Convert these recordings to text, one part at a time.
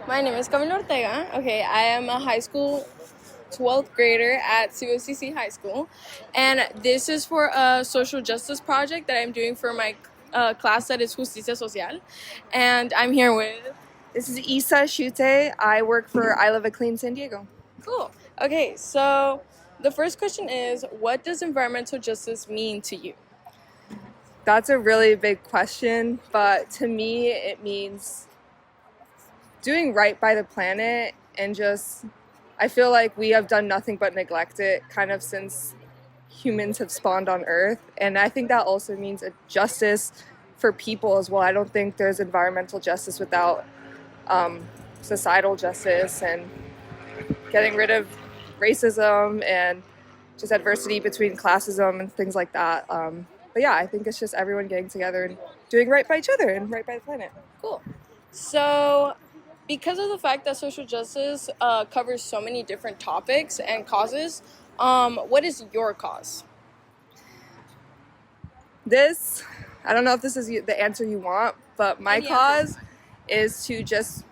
My name is Camila Ortega. Okay, I am a high school 12th grader at COCC High School, and this is for a social justice project that I'm doing for my class that is Justicia Social, and I'm here with. This is Isa Shutte. I work for I Love a Clean San Diego. Cool. Okay, so the first question is, what does environmental justice mean to you? That's a really big question, but to me it means doing right by the planet and just, I feel like we have done nothing but neglect it kind of since humans have spawned on Earth. And I think that also means a justice for people as well. I don't think there's environmental justice without societal justice and getting rid of racism and just adversity between classism and things like that. But yeah, I think it's just everyone getting together and doing right by each other and right by the planet. Cool. So, because of the fact that social justice covers so many different topics and causes, what is your cause? I don't know if this is the answer you want, but my Any cause is to just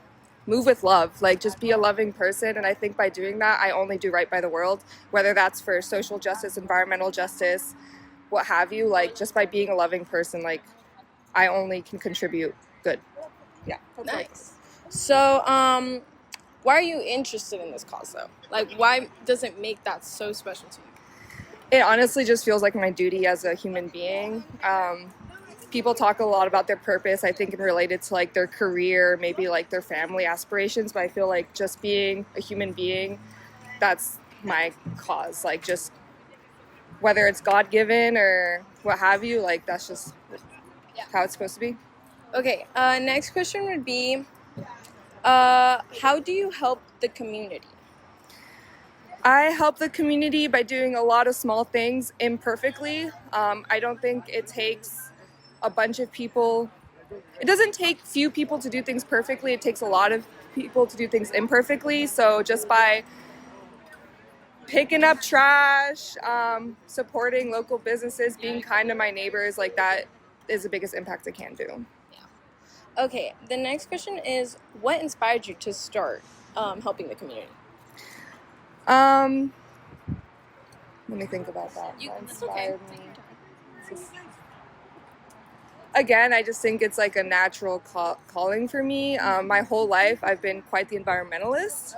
move with love, like just be a loving person. And I think by doing that, I only do right by the world, whether that's for social justice, environmental justice, what have you. Like just by being a loving person, like I only can contribute good. Yeah. Nice. So, why are you interested in this cause, though? Like, why does it make that so special to you? It honestly just feels like my duty as a human being. People talk a lot about their purpose, I think, and related to like their career, maybe like their family aspirations, but I feel like just being a human being, that's my cause. Like just whether it's God-given or what have you, like that's just how it's supposed to be. Okay, next question would be, how do you help the community? I help the community by doing a lot of small things imperfectly. I don't think it takes a bunch of people. It doesn't take few people to do things perfectly. It takes a lot of people to do things imperfectly. So just by picking up trash, supporting local businesses, being kind to my neighbors, like that is the biggest impact I can do. Yeah. Okay, the next question is, what inspired you to start helping the community? Let me think about that. That's okay. Again, I just think it's like a natural calling for me. My whole life, I've been quite the environmentalist.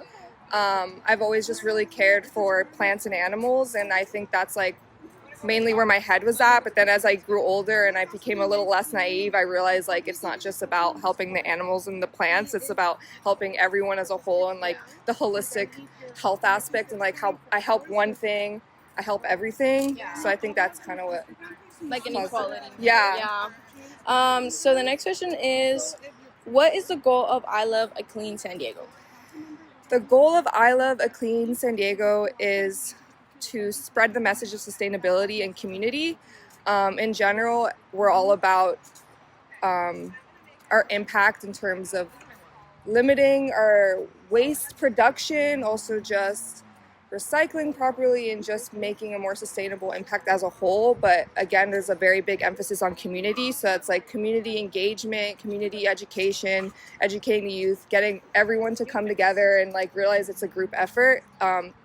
I've always just really cared for plants and animals, and I think that's like mainly where my head was at. But then as I grew older and I became a little less naive, I realized like it's not just about helping the animals and the plants, it's about helping everyone as a whole and like the holistic health aspect, and like how I help one thing, I help everything. So I think that's kind of what, like an equality. Yeah. So the next question is, what is the goal of I Love a Clean San Diego? The goal of I Love a Clean San Diego is to spread the message of sustainability and community. In general, we're all about our impact in terms of limiting our waste production, also just recycling properly and just making a more sustainable impact as a whole. But again, there's a very big emphasis on community. So it's like community engagement, community education, educating the youth, getting everyone to come together and like realize it's a group effort.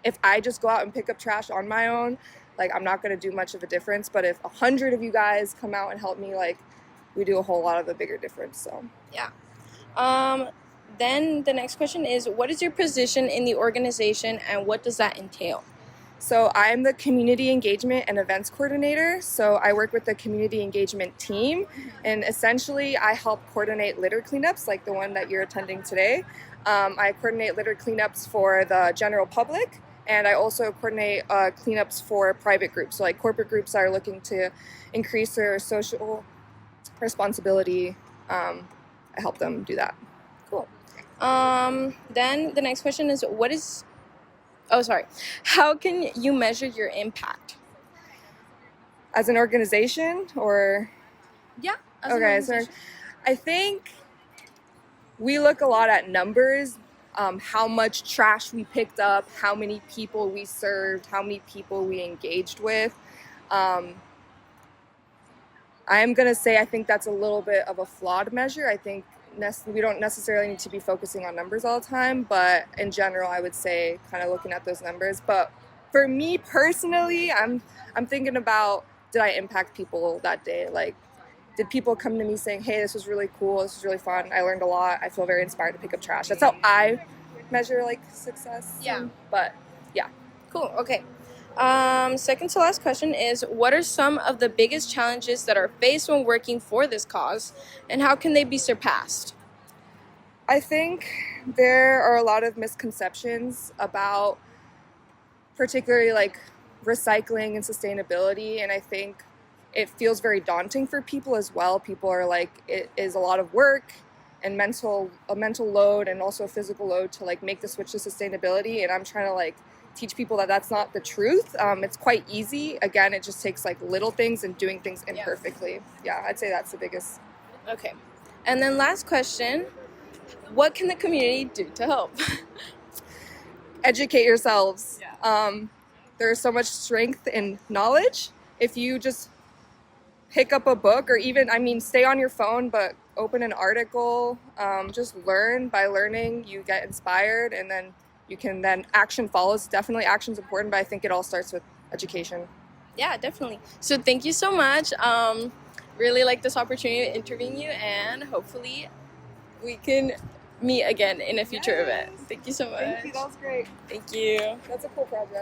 If I just go out and pick up trash on my own, like I'm not going to do much of a difference. But if 100 of you guys come out and help me, like we do a whole lot of a bigger difference. So yeah. Then the next question is, what is your position in the organization and what does that entail? So I'm the community engagement and events coordinator. So I work with the community engagement team, and essentially I help coordinate litter cleanups like the one that you're attending today. I coordinate litter cleanups for the general public, and I also coordinate cleanups for private groups. So like corporate groups are looking to increase their social responsibility. I help them do that. Cool. Then the next question is, how can you measure your impact? As an organization or? Yeah. Okay, so I think we look a lot at numbers, how much trash we picked up, how many people we served, how many people we engaged with. I am going to say I think that's a little bit of a flawed measure. I think we don't necessarily need to be focusing on numbers all the time, but in general, I would say kind of looking at those numbers. But for me personally, I'm thinking about, did I impact people that day? Like, did people come to me saying, hey, this was really cool, this was really fun, I learned a lot, I feel very inspired to pick up trash. That's how I measure like success. Yeah. But yeah. Cool. Okay. Second to last question is, what are some of the biggest challenges that are faced when working for this cause, and how can they be surpassed? I think there are a lot of misconceptions about particularly like recycling and sustainability, and I think it feels very daunting for people as well. People are like, it is a lot of work and a mental load and also a physical load to like make the switch to sustainability, and I'm trying to like teach people that that's not the truth. It's quite easy. Again, it just takes like little things and doing things imperfectly. Yeah, I'd say that's the biggest. Okay. And then last question, what can the community do to help? Educate yourselves. Yeah. There's so much strength in knowledge. If you just pick up a book, or even, I mean, stay on your phone, but open an article, just learn. By learning, you get inspired, and then action follows. Definitely action's important, but I think it all starts with education. Yeah, definitely. So thank you so much. Really like this opportunity of interviewing you, and hopefully we can meet again in a future event. Thank you so much. Thank you, that was great. Thank you. That's a cool project.